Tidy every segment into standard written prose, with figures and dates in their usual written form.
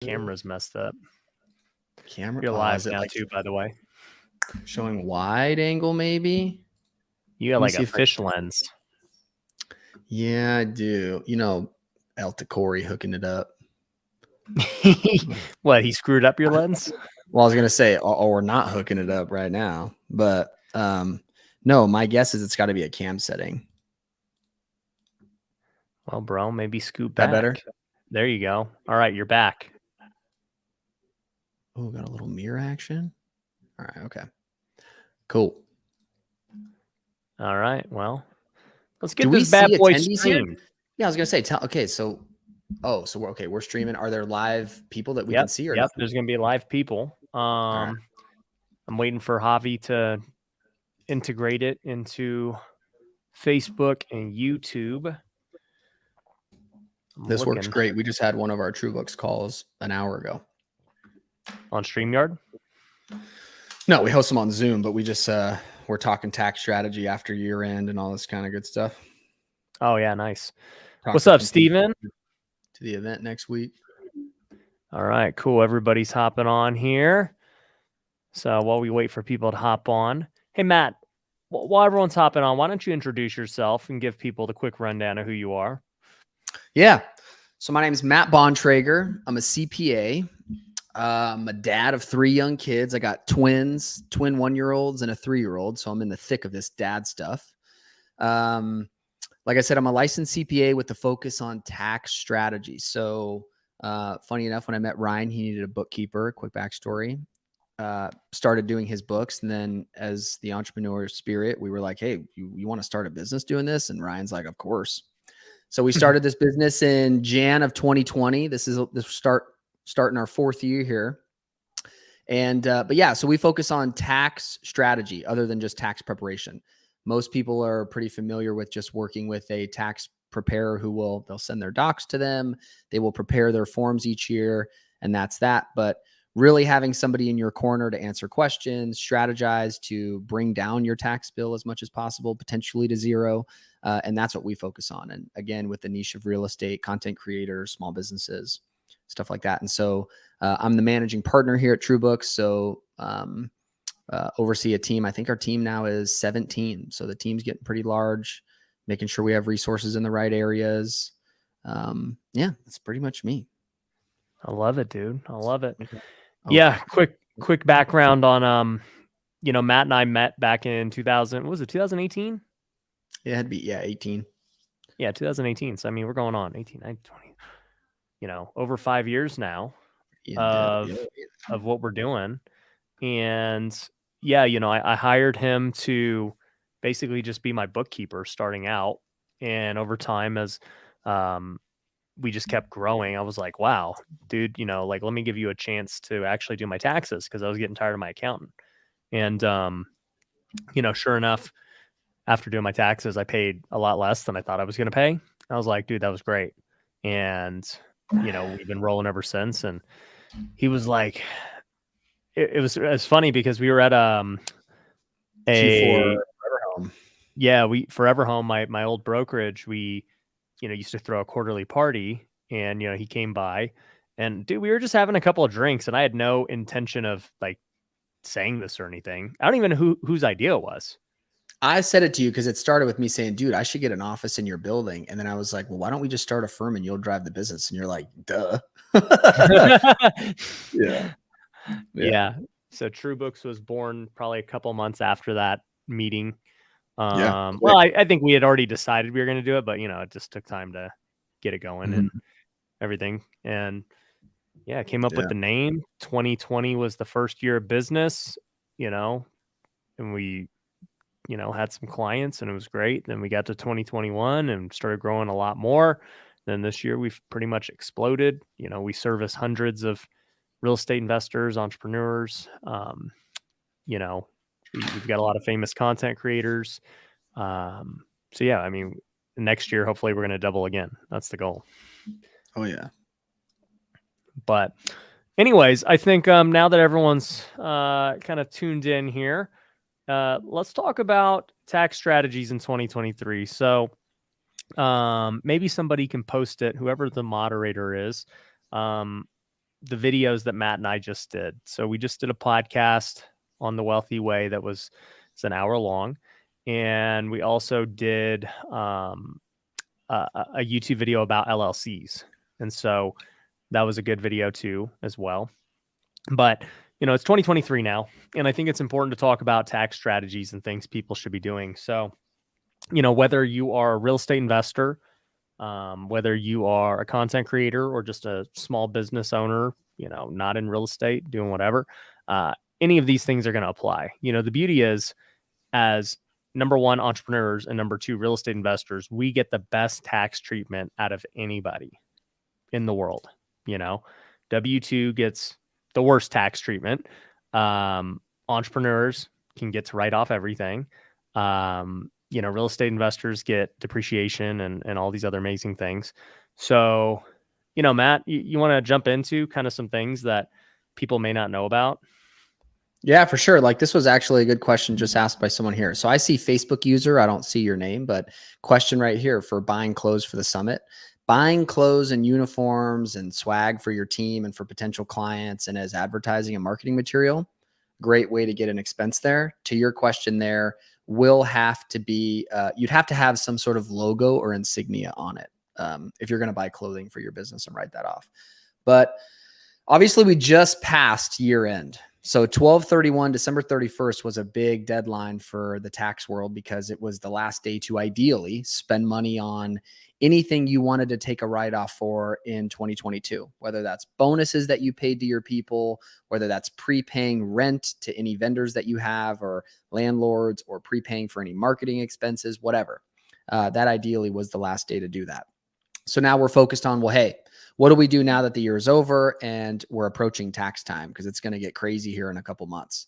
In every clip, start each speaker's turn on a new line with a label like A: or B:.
A: Camera's messed up.
B: Camera.
A: You're live
B: it
A: now
B: like
A: too, by the way.
B: showing wide angle, maybe?
A: You got like a fish lens.
B: Yeah, I do. You know, Elta Corey hooking it up.
A: What, he screwed up your lens?
B: Well, I was gonna say, we're not hooking it up right now, but no, my guess is it's got to be a cam setting.
A: Well, bro, maybe scoop back.
B: That better?
A: There you go. All right, you're back.
B: Oh, got a little mirror action. All right, okay, cool.
A: All right, well, let's get this bad boy streamed.
B: Yeah, I was gonna say, so we're streaming. Are there live people that we can see? Or
A: yep, there's gonna be live people.
B: Right.
A: I'm waiting for Javi to integrate it into Facebook and YouTube.
B: This works great. We just had one of our Truebooks calls an hour ago.
A: On StreamYard?
B: No, we host them on Zoom, but we just we're talking tax strategy after year end and all this kind of good stuff.
A: Oh yeah, nice. What's up, Steven?
B: To the event next week.
A: All right, cool. Everybody's hopping on here. So while we wait for people to hop on, hey Matt, while everyone's hopping on, why don't you introduce yourself and give people the quick rundown of who you are?
B: Yeah. So my name is Matt Bontrager. I'm a CPA. I'm a dad of 3 young kids. I got twin 1-year-olds and a 3-year-old. So I'm in the thick of this dad stuff. Like I said, I'm a licensed CPA with the focus on tax strategy. So funny enough, when I met Ryan, he needed a bookkeeper. Quick backstory. Started doing his books. And then as the entrepreneur spirit, we were like, hey, you want to start a business doing this? And Ryan's like, of course. So we started this business in Jan of 2020. This starting our 4th year here. And, but yeah, so we focus on tax strategy other than just tax preparation. Most people are pretty familiar with just working with a tax preparer they'll send their docs to them. They will prepare their forms each year, and that's that. But really having somebody in your corner to answer questions, strategize to bring down your tax bill as much as possible, potentially to zero. And that's what we focus on. And again, with the niche of real estate, content creators, small businesses, stuff like that. And so I'm the managing partner here at Truebooks. So oversee a team. I think our team now is 17. So the team's getting pretty large, making sure we have resources in the right areas. Yeah, that's pretty much me.
A: I love it, dude. I love it.
B: Okay.
A: Yeah. Quick background on, Matt and I met back in 2000. What was it? 2018?
B: Yeah, it'd be 18.
A: Yeah, 2018. So I mean, we're going on 18, 19, 20. Over 5 years now of what we're doing. And yeah, I hired him to basically just be my bookkeeper starting out. And over time, as we just kept growing, I was like, wow, dude, let me give you a chance to actually do my taxes, because I was getting tired of my accountant. And, sure enough, after doing my taxes, I paid a lot less than I thought I was going to pay. I was like, dude, that was great. And, we've been rolling ever since. And he was like, it was funny because we were at
B: Forever Home.
A: Yeah, Forever Home, my old brokerage, we used to throw a quarterly party, and he came by, and dude, we were just having a couple of drinks, and I had no intention of saying this or anything. I don't even know whose idea it was.
B: I said it to you because it started with me saying, dude, I should get an office in your building. And then I was like, well, why don't we just start a firm and you'll drive the business? And you're like, duh. Yeah.
A: So Truebooks was born probably a couple months after that meeting.
B: Well,
A: I think we had already decided we were going to do it, but it just took time to get it going and everything. And yeah, came up with the name. 2020 was the first year of business, and we, had some clients, and it was great. Then we got to 2021 and started growing a lot more. Then this year we've pretty much exploded. We service hundreds of real estate investors, entrepreneurs. We've got a lot of famous content creators. So yeah, I mean, next year, hopefully we're going to double again. That's the goal.
B: Oh yeah.
A: But anyways, I think now that everyone's kind of tuned in here, let's talk about tax strategies in 2023. So maybe somebody can post it, whoever the moderator is. the videos that Matt and I just did. So we just did a podcast on the Wealthy Way it's an hour long. And we also did a YouTube video about LLCs. And so that was a good video too, as well. But, it's 2023 now. And I think it's important to talk about tax strategies and things people should be doing. So, whether you are a real estate investor, whether you are a content creator or just a small business owner, not in real estate, doing whatever, any of these things are going to apply. The beauty is, as number one, entrepreneurs, and number two, real estate investors, we get the best tax treatment out of anybody in the world. W-2 gets the worst tax treatment. Entrepreneurs can get to write off everything. Real estate investors get depreciation and all these other amazing things. So, Matt, you want to jump into kind of some things that people may not know about?
B: Yeah, for sure. Like, this was actually a good question just asked by someone here. So I see Facebook user, I don't see your name, but question right here for buying clothes for the summit. Buying clothes and uniforms and swag for your team and for potential clients and as advertising and marketing material, great way to get an expense there. To your question there, will have to be, you'd have to have some sort of logo or insignia on it if you're going to buy clothing for your business and write that off. But obviously we just passed year end. So 12/31, December 31st was a big deadline for the tax world because it was the last day to ideally spend money on anything you wanted to take a write-off for in 2022, whether that's bonuses that you paid to your people, whether that's prepaying rent to any vendors that you have or landlords, or prepaying for any marketing expenses, whatever. That ideally was the last day to do that. So now we're focused on, well, hey, what do we do now that the year is over and we're approaching tax time? Because it's going to get crazy here in a couple months.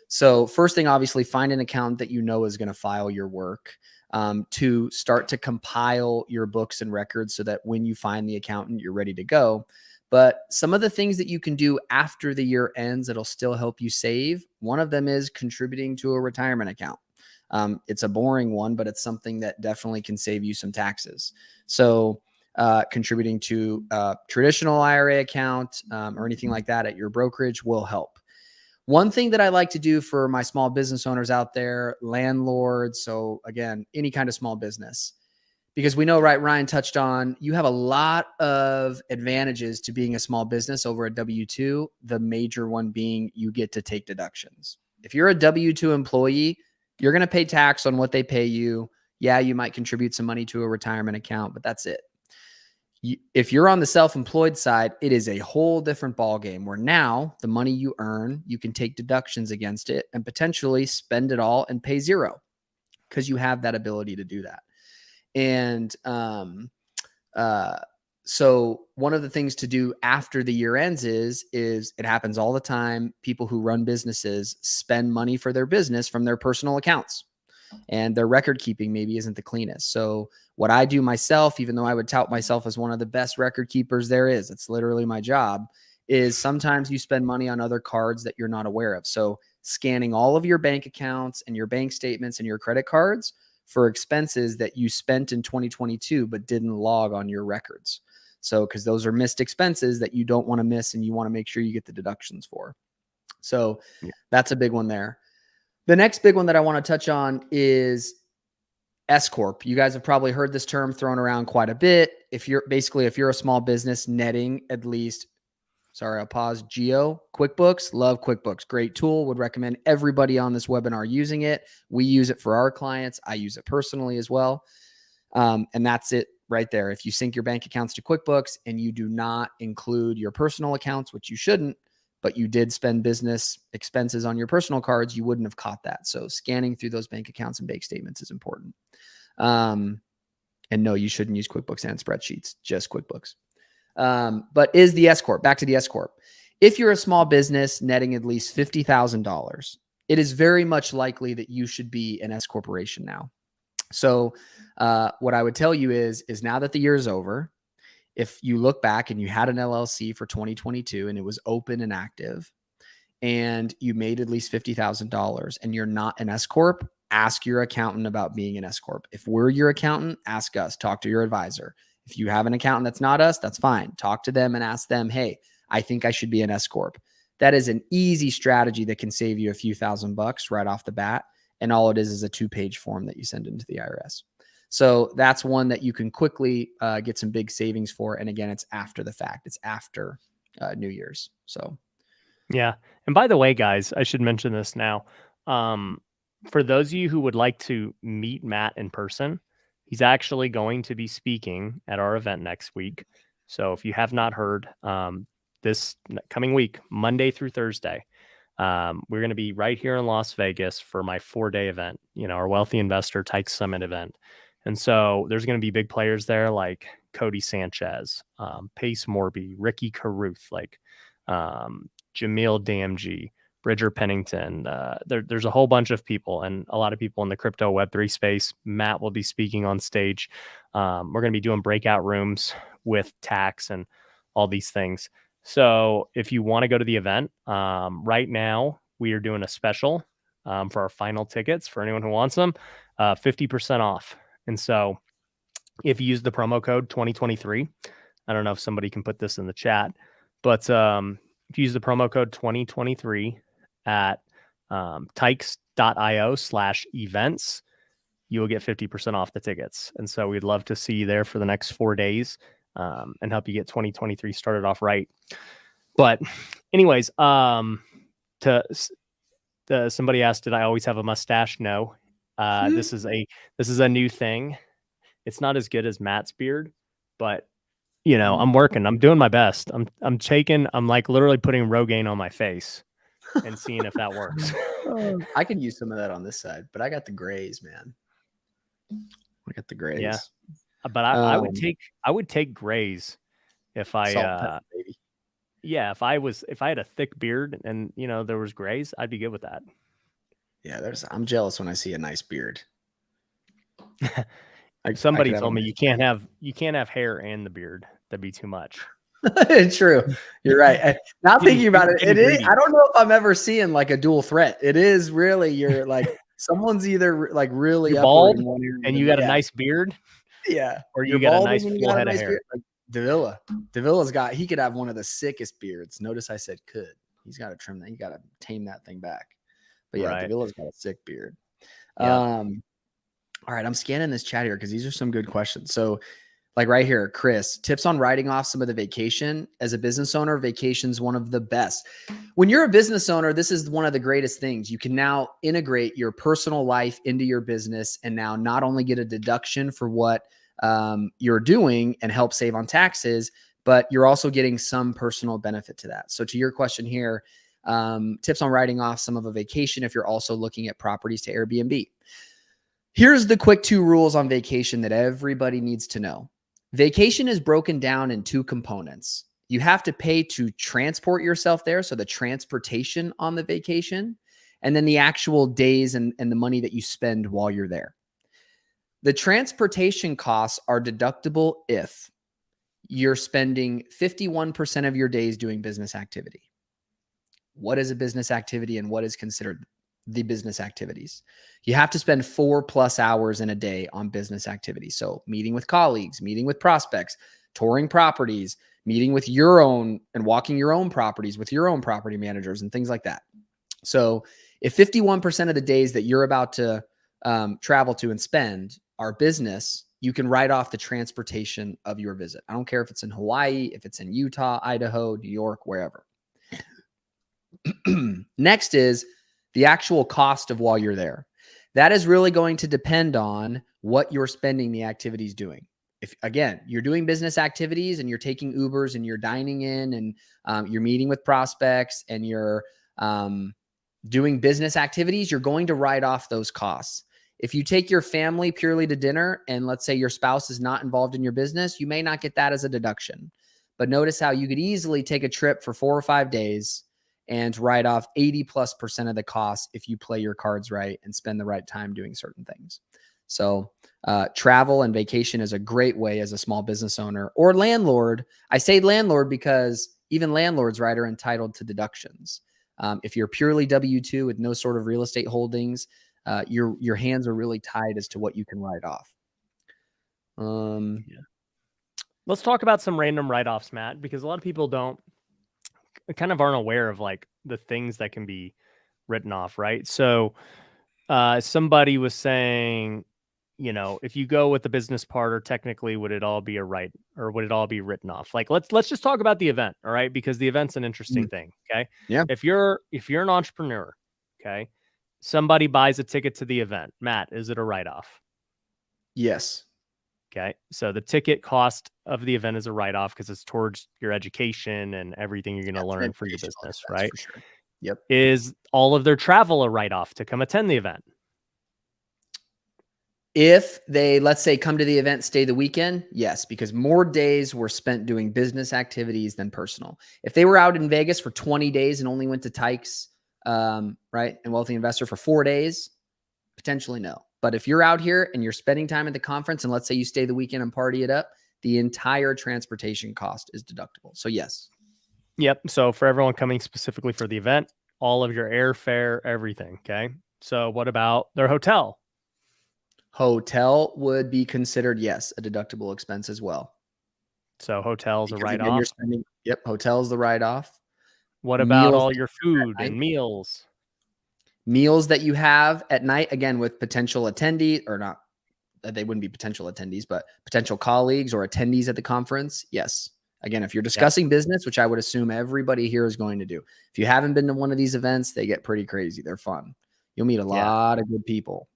B: So first thing, obviously, find an accountant that you know is going to file your work, to start to compile your books and records so that when you find the accountant, you're ready to go. But some of the things that you can do after the year ends that'll still help you save, one of them is contributing to a retirement account. It's a boring one, but it's something that definitely can save you some taxes. So contributing to a traditional IRA account or anything like that at your brokerage will help. One thing that I like to do for my small business owners out there, landlords, so again, any kind of small business, because we know, right, Ryan touched on, you have a lot of advantages to being a small business over a W-2, the major one being you get to take deductions. If you're a W-2 employee, you're going to pay tax on what they pay you. Yeah, you might contribute some money to a retirement account, but that's it. If you're on the self-employed side, it is a whole different ballgame where now the money you earn, you can take deductions against it and potentially spend it all and pay zero because you have that ability to do that. And so one of the things to do after the year ends is it happens all the time. People who run businesses spend money for their business from their personal accounts, and their record keeping maybe isn't the cleanest. So what I do myself, even though I would tout myself as one of the best record keepers there is, it's literally my job, is sometimes you spend money on other cards that you're not aware of. So scanning all of your bank accounts and your bank statements and your credit cards for expenses that you spent in 2022 but didn't log on your records. So because those are missed expenses that you don't want to miss and you want to make sure you get the deductions for. So that's a big one there. The next big one that I want to touch on is S-Corp. You guys have probably heard this term thrown around quite a bit. If you're a small business netting at least, sorry, I'll pause, QuickBooks, love QuickBooks. Great tool. Would recommend everybody on this webinar using it. We use it for our clients. I use it personally as well. And that's it right there. If you sync your bank accounts to QuickBooks and you do not include your personal accounts, which you shouldn't, but you did spend business expenses on your personal cards, you wouldn't have caught that. So scanning through those bank accounts and bank statements is important. And no, you shouldn't use QuickBooks and spreadsheets, just QuickBooks. But is the S-Corp, back to the S-Corp. If you're a small business netting at least $50,000, it is very much likely that you should be an S-Corporation now. So what I would tell you is now that the year is over, if you look back and you had an LLC for 2022 and it was open and active and you made at least $50,000 and you're not an S-Corp, ask your accountant about being an S-Corp. If we're your accountant, ask us, talk to your advisor. If you have an accountant that's not us, that's fine. Talk to them and ask them, hey, I think I should be an S Corp. That is an easy strategy that can save you a few $1,000 right off the bat. And all it is a 2-page form that you send into the IRS. So that's one that you can quickly get some big savings for. And again, it's after the fact. It's after New Year's. So,
A: yeah. And by the way, guys, I should mention this now. For those of you who would like to meet Matt in person, he's actually going to be speaking at our event next week. So if you have not heard, this coming week, Monday through Thursday, we're going to be right here in Las Vegas for my 4-day event, our Wealthy Investor Tyke Summit event. And so there's going to be big players there like Cody Sanchez, Pace Morby, Ricky Carruth, Jamil Damji, Bridger Pennington. There's a whole bunch of people and a lot of people in the crypto Web3 space. Matt will be speaking on stage. We're going to be doing breakout rooms with tax and all these things. So if you want to go to the event, right now we are doing a special for our final tickets for anyone who wants them, 50% off. And so if you use the promo code 2023, I don't know if somebody can put this in the chat, but if you use the promo code 2023 at tykes.io/events, you will get 50% off the tickets. And so we'd love to see you there for the next 4 days and help you get 2023 started off right. But anyways, somebody asked, did I always have a mustache? No. This is a new thing. It's not as good as Matt's beard, but I'm working. I'm doing my best. I'm like literally putting Rogaine on my face and seeing if that works.
B: I could use some of that on this side, but I got the grays, man. I got the grays.
A: Yeah, but I would take grays if I
B: baby.
A: Yeah, if I had a thick beard and there was grays, I'd be good with that.
B: Yeah, I'm jealous when I see a nice beard.
A: Somebody told me you can't have hair and the beard. That'd be too much.
B: True. You're right. Now thinking about it, I don't know if I'm ever seeing like a dual threat. It is really, you're like, someone's either like really
A: you're bald and you got a nice beard.
B: Yeah.
A: Or you got a nice full head of hair.
B: Like Davilla's he could have one of the sickest beards. Notice I said could. He's got to trim that. You got to tame that thing back. But yeah, right. Davilla's got a sick beard. Yeah. All right, I'm scanning this chat here because these are some good questions. So like right here, Chris, tips on writing off some of the vacation. As a business owner, vacation's one of the best. When you're a business owner, this is one of the greatest things. You can now integrate your personal life into your business and now not only get a deduction for what you're doing and help save on taxes, but you're also getting some personal benefit to that. So to your question here, tips on writing off some of a vacation if you're also looking at properties to Airbnb. Here's the quick 2 rules on vacation that everybody needs to know. Vacation is broken down in 2 components. You have to pay to transport yourself there, so the transportation on the vacation, and then the actual days and the money that you spend while you're there. The transportation costs are deductible if you're spending 51% of your days doing business activity. What is a business activity and what is considered the business activities? You have to spend 4+ hours in a day on business activities. So meeting with colleagues, meeting with prospects, touring properties, meeting with your own and walking your own properties with your own property managers and things like that. So if 51% of the days that you're about to travel to and spend are business, you can write off the transportation of your visit. I don't care if it's in Hawaii, if it's in Utah, Idaho, New York, wherever. Next is the actual cost of while you're there. That is really going to depend on what you're spending the activities doing. If, again, you're doing business activities and you're taking Ubers and you're dining in and you're meeting with prospects and you're doing business activities, you're going to write off those costs. If you take your family purely to dinner and let's say your spouse is not involved in your business, you may not get that as a deduction. But notice how you could easily take a trip for 4 or 5 days and write off 80+% of the costs if you play your cards right and spend the right time doing certain things. So travel and vacation is a great way as a small business owner or landlord. I say landlord because even landlords, right, are entitled to deductions. If you're purely W-2 with no sort of real estate holdings, your hands are really tied as to what you can write off.
A: Yeah. Let's talk about some random write-offs, Matt, because a lot of people don't kind of aren't aware of like the things that can be written off, right? So somebody was saying, you know, if you go with the business partner, technically would it all be a right, or would it all be written off? Like let's just talk about the event, all right? Because the event's an interesting thing. Okay.
B: Yeah.
A: If you're an entrepreneur, okay, somebody buys a ticket to the event. Matt, is it a write-off?
B: Yes.
A: Okay. So the ticket cost of the event is a write-off because it's towards your education and everything you're going to learn for your business, right?
B: For sure. Yep.
A: Is all of their travel a write-off to come attend the event?
B: If they, let's say, come to the event, stay the weekend, yes, because more days were spent doing business activities than personal. If they were out in Vegas for 20 days and only went to Tykes, right, and Wealthy Investor for 4 days, potentially no. But if you're out here and you're spending time at the conference, and let's say you stay the weekend and party it up, the entire transportation cost is deductible. So yes.
A: Yep. So for everyone coming specifically for the event, all of your airfare, everything. Okay. So what about their hotel?
B: Hotel would be considered, yes, a deductible expense as well.
A: So hotel's
B: because
A: a write-off.
B: you're spending, yep, hotel's the write-off.
A: What about all your food and meals?
B: Meals that you have at night, again, with potential attendees, or not, they wouldn't be potential attendees, but potential colleagues or attendees at the conference. Yes. Again, if you're discussing business, which I would assume everybody here is going to do. If you haven't been to one of these events, they get pretty crazy. They're fun. You'll meet a lot of good people.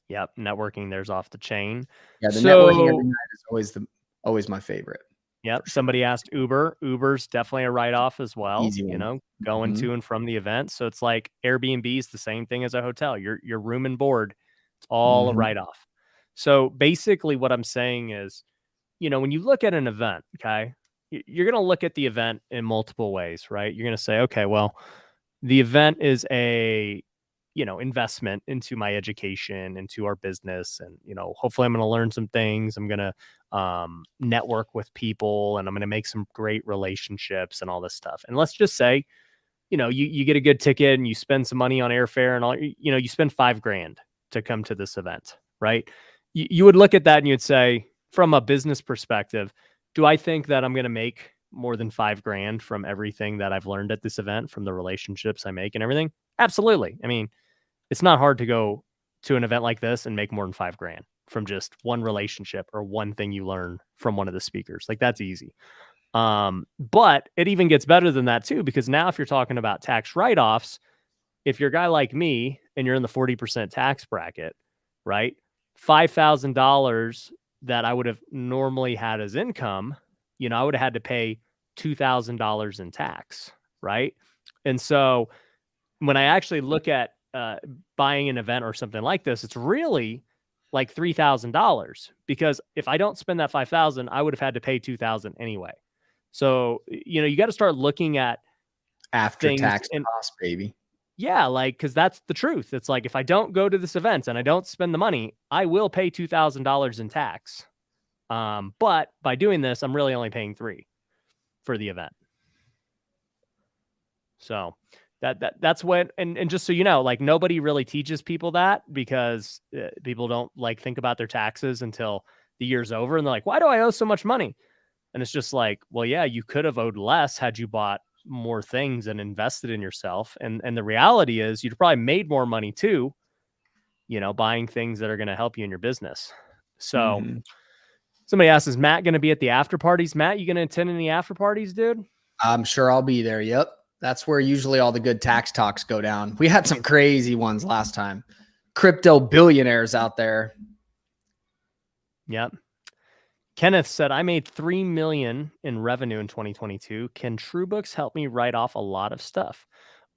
A: Yep. Networking there's off the chain.
B: Yeah. The networking every night is always my favorite.
A: Yep. Sure. Somebody asked Uber. Uber's definitely a write-off as well.
B: Easy one.
A: You know, going to and from the event. So it's like Airbnb is the same thing as a hotel. Your room and board, it's all a write-off. So basically what I'm saying is, you know, when you look at an event, okay, you're going to look at the event in multiple ways, right? You're going to say, okay, well, the event is a, you know, investment into my education, into our business. And, you know, hopefully I'm going to learn some things. I'm going to network with people, and I'm going to make some great relationships and all this stuff. And let's just say, you know, you get a good ticket and you spend some money on airfare and all, you know, you spend $5,000 to come to this event, right? You would look at that and you'd say, from a business perspective, do I think that I'm going to make more than $5,000 from everything that I've learned at this event, from the relationships I make and everything? Absolutely. I mean, it's not hard to go to an event like this and make more than $5,000 from just one relationship or one thing you learn from one of the speakers. Like, that's easy. But it even gets better than that too, because now if you're talking about tax write-offs, if you're a guy like me and you're in the 40% tax bracket, right? $5,000 that I would have normally had as income, you know, I would have had to pay $2,000 in tax, right? And so when I actually look at buying an event or something like this, it's really like $3,000, because if I don't spend that $5,000, I would have had to pay $2,000 anyway. So, you know, you got to start looking at
B: after tax costs, baby.
A: Yeah, like, because that's the truth. It's like, if I don't go to this event and I don't spend the money, I will pay $2,000 in tax. But by doing this, I'm really only paying $3,000 for the event. So that's what, and just so you know, like, nobody really teaches people that, because people don't like think about their taxes until the year's over, and they're like, why do I owe so much money? And it's just like, well, yeah, you could have owed less had you bought more things and invested in yourself. And the reality is you'd probably made more money too, you know, buying things that are going to help you in your business. So somebody asks, is Matt going to be at the after parties? Matt, you going to attend any after parties, dude?
B: I'm sure I'll be there. Yep. That's where usually all the good tax talks go down. We had some crazy ones last time. Crypto billionaires out there.
A: Yep. Kenneth said, I made $3 million in revenue in 2022. Can Truebooks help me write off a lot of stuff?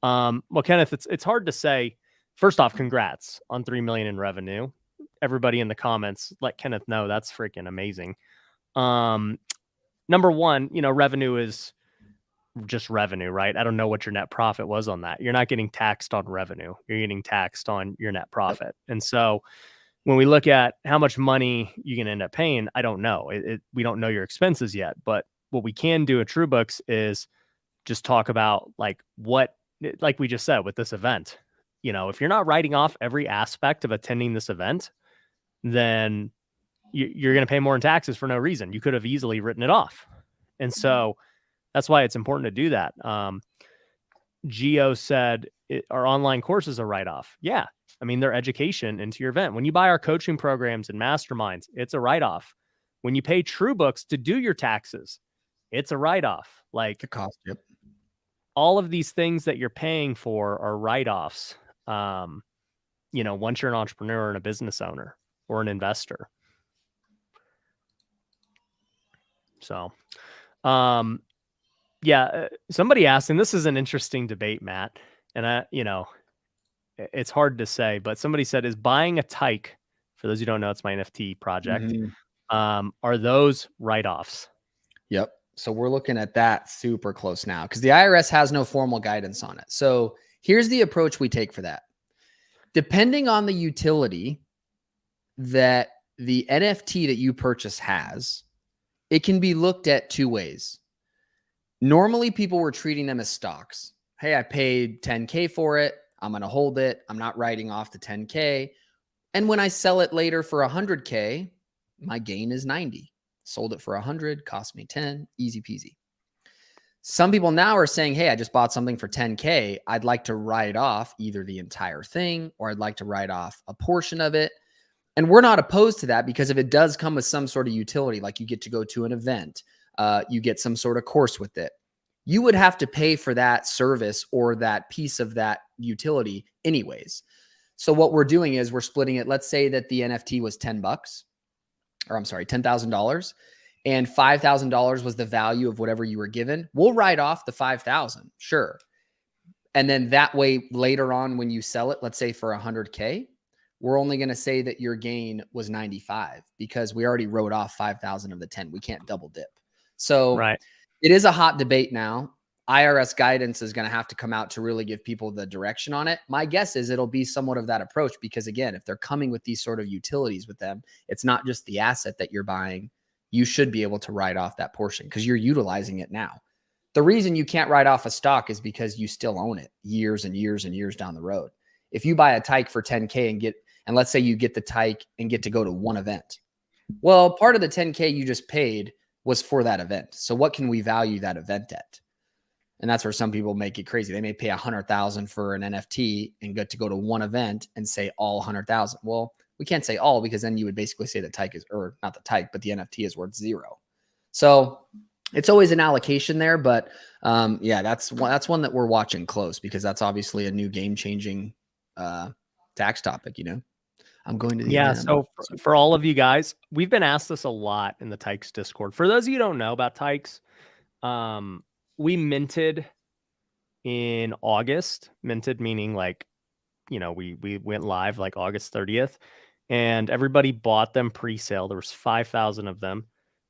A: Well, Kenneth, it's hard to say. First off, congrats on $3 million in revenue. Everybody in the comments, let Kenneth know. That's freaking amazing. Number one, you know, revenue is just revenue, right? I don't know what your net profit was on that. You're not getting taxed on revenue. You're getting taxed on your net profit. Yep. And so when we look at how much money you can end up paying, I don't know. We don't know your expenses yet. But what we can do at TrueBooks is just talk about like we just said with this event. You know, if you're not writing off every aspect of attending this event, then you're going to pay more in taxes for no reason. You could have easily written it off. And so That's why it's important to do that. Geo said our online course is a write-off. Yeah. I mean, they're education into your event. When you buy our coaching programs and masterminds, it's a write-off. When you pay Truebooks to do your taxes, it's a write-off. Like
B: the cost. Yep.
A: All of these things that you're paying for are write-offs. Once you're an entrepreneur and a business owner or an investor. So, somebody asked, and this is an interesting debate, Matt, and it's hard to say, but somebody said, is buying a Tyke, for those who don't know, it's my NFT project. Are those write-offs?
B: Yep. So we're looking at that super close now because the IRS has no formal guidance on it. So here's the approach we take for that. Depending on the utility that the NFT that you purchase has, it can be looked at two ways. Normally, people were treating them as stocks. Hey, I paid 10K for it. I'm going to hold it. I'm not writing off the 10K. And when I sell it later for 100K, my gain is 90. Sold it for 100, cost me 10, easy peasy. Some people now are saying, hey, I just bought something for 10K. I'd like to write off either the entire thing or I'd like to write off a portion of it. And we're not opposed to that because if it does come with some sort of utility, like you get to go to an event, you get some sort of course with it, you would have to pay for that service or that piece of that utility anyways. So what we're doing is we're splitting it. Let's say that the NFT was $10,000 and $5,000 was the value of whatever you were given. We'll write off the 5,000, sure. And then that way later on when you sell it, let's say for 100K, we're only going to say that your gain was 95 because we already wrote off 5,000 of the 10. We can't double dip. So
A: right.
B: It is a hot debate now. IRS guidance is going to have to come out to really give people the direction on it. My guess is it'll be somewhat of that approach because again, if they're coming with these sort of utilities with them, it's not just the asset that you're buying. You should be able to write off that portion because you're utilizing it now. The reason you can't write off a stock is because you still own it years and years and years down the road. If you buy a Tyke for 10K and let's say you get the Tyke and get to go to one event. Well, part of the 10K you just paid was for that event. So what can we value that event at? And that's where some people make it crazy. They may pay $100,000 for an NFT and get to go to one event and say all 100,000. Well, we can't say all because then you would basically say the Tyke is, or not the Tyke, but the NFT is worth zero. So it's always an allocation there, but that's one that we're watching close because that's obviously a new game-changing tax topic. I'm going to the event.
A: So for all of you guys, we've been asked this a lot in the Tykes Discord. For those of you who don't know about Tykes, we minted in August. Minted meaning we went live like August 30th, and everybody bought them pre-sale. There was 5,000 of them.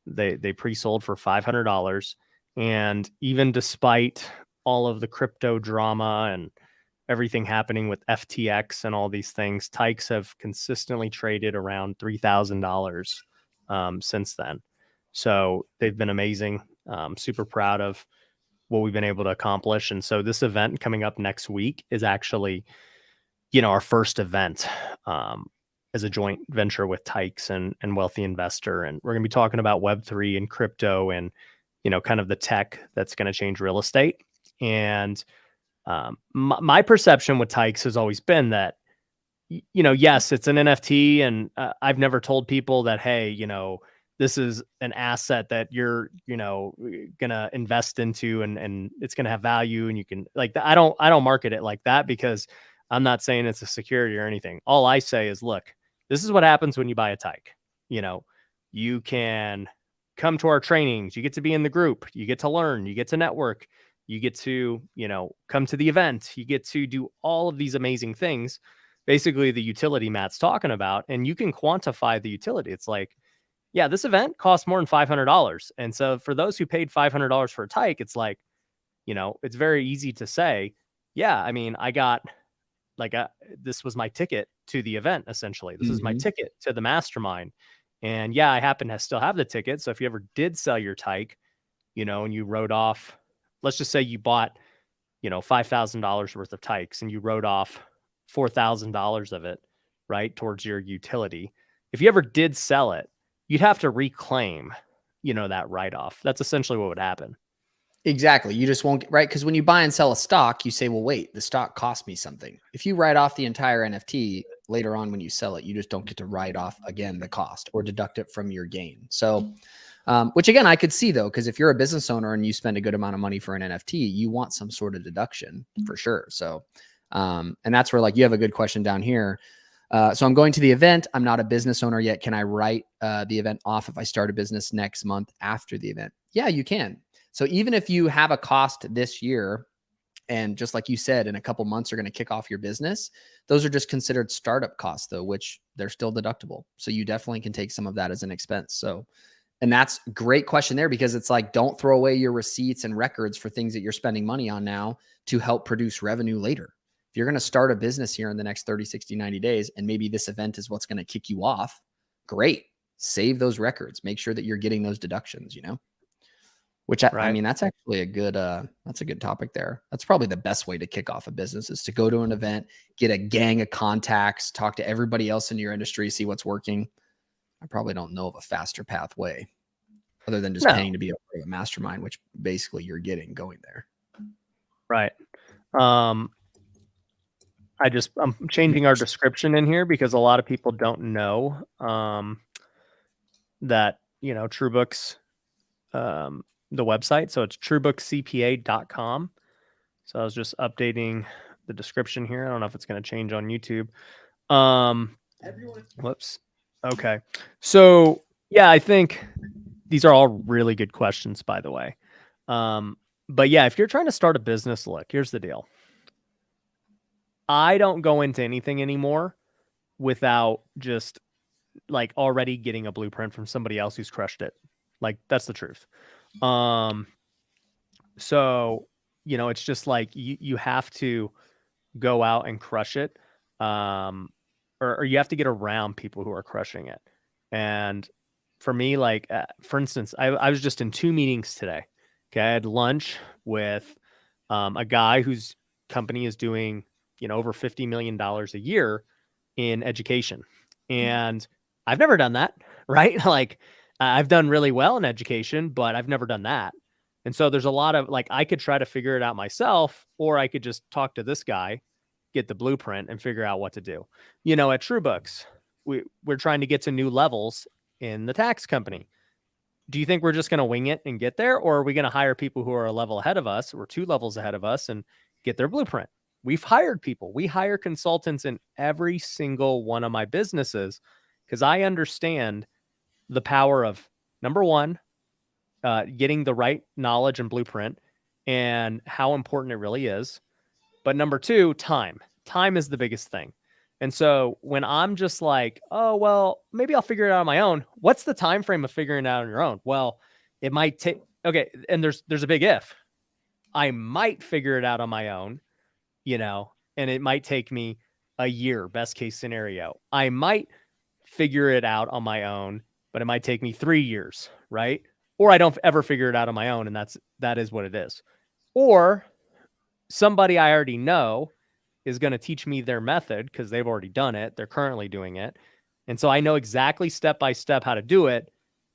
A: They pre-sold for $500, and even despite all of the crypto drama and everything happening with FTX and all these things, Tykes have consistently traded around $3,000 since then. So they've been amazing. Super proud of what we've been able to accomplish. And so this event coming up next week is actually, our first event as a joint venture with Tykes and Wealthy Investor. And we're going to be talking about Web3 and crypto and, kind of the tech that's going to change real estate. And my perception with Tykes has always been that, yes, it's an NFT, and I've never told people that, hey, this is an asset that you're, gonna invest into, and it's gonna have value, and you can I don't market it like that because I'm not saying it's a security or anything. All I say is, look, this is what happens when you buy a Tyke. You can come to our trainings, you get to be in the group, you get to learn, you get to network. You get to, come to the event. You get to do all of these amazing things, basically the utility Matt's talking about, and you can quantify the utility. It's like, yeah, this event costs more than $500. And so for those who paid $500 for a Tyke, it's like, it's very easy to say, yeah, I mean, I got this was my ticket to the event, essentially. This is my ticket to the mastermind. And yeah, I happen to still have the ticket. So if you ever did sell your Tyke, and you wrote off, let's just say you bought, $5,000 worth of Tykes and you wrote off $4,000 of it, right, towards your utility. If you ever did sell it, you'd have to reclaim, that write-off. That's essentially what would happen.
B: Exactly. You just won't, right? Because when you buy and sell a stock, you say, well, wait, the stock cost me something. If you write off the entire NFT later on when you sell it, you just don't get to write off again the cost or deduct it from your gain. So, which again, I could see though, because if you're a business owner and you spend a good amount of money for an NFT, you want some sort of deduction for sure. So, and that's where like you have a good question down here. So I'm going to the event. I'm not a business owner yet. Can I write the event off if I start a business next month after the event? Yeah, you can. So even if you have a cost this year, and just like you said, in a couple months, you're going to kick off your business, those are just considered startup costs though, which they're still deductible. So you definitely can take some of that as an expense. So, and that's a great question there, because it's like, don't throw away your receipts and records for things that you're spending money on now to help produce revenue later. If you're going to start a business here in the next 30, 60, 90 days, and maybe this event is what's going to kick you off, great. Save those records. Make sure that you're getting those deductions, you know? Which I mean, that's actually that's a good topic there. That's probably the best way to kick off a business, is to go to an event, get a gang of contacts, talk to everybody else in your industry, see what's working. I probably don't know of a faster pathway other than just paying to be a part of a mastermind, which basically you're getting going there.
A: Right. I'm changing our description in here because a lot of people don't know that, you know, Truebooks, the website. So it's truebookscpa.com. So I was just updating the description here. I don't know if it's going to change on YouTube. Whoops. Okay. So yeah, I think these are all really good questions, by the way. But yeah, if you're trying to start a business, look, here's the deal. I don't go into anything anymore without just like already getting a blueprint from somebody else who's crushed it. Like, that's the truth. So, you know, it's just like you have to go out and crush it. Or you have to get around people who are crushing it. And for me, like, for instance, I was just in 2 meetings today. Okay. I had lunch with a guy whose company is doing, you know, over $50 million a year in education. And I've never done that, right? Like, I've done really well in education, but I've never done that. And so there's a lot of like, I could try to figure it out myself, or I could just talk to this guy, get the blueprint, and figure out what to do. You know, at Truebooks, we're trying to get to new levels in the tax company. Do you think we're just going to wing it and get there? Or are we going to hire people who are a level ahead of us or 2 levels ahead of us and get their blueprint? We've hired people. We hire consultants in every single one of my businesses because I understand the power of, number one, getting the right knowledge and blueprint and how important it really is. But number 2, time. Time is the biggest thing. And so when I'm just like, oh, well, maybe I'll figure it out on my own. What's the time frame of figuring it out on your own? Well, it might take, okay. And there's a big if. I might figure it out on my own, you know, and it might take me a year, best case scenario. I might figure it out on my own, but it might take me 3 years, right? Or I don't ever figure it out on my own, and that is what it is. Or somebody I already know is going to teach me their method because they've already done it. They're currently doing it. And so I know exactly step by step how to do it.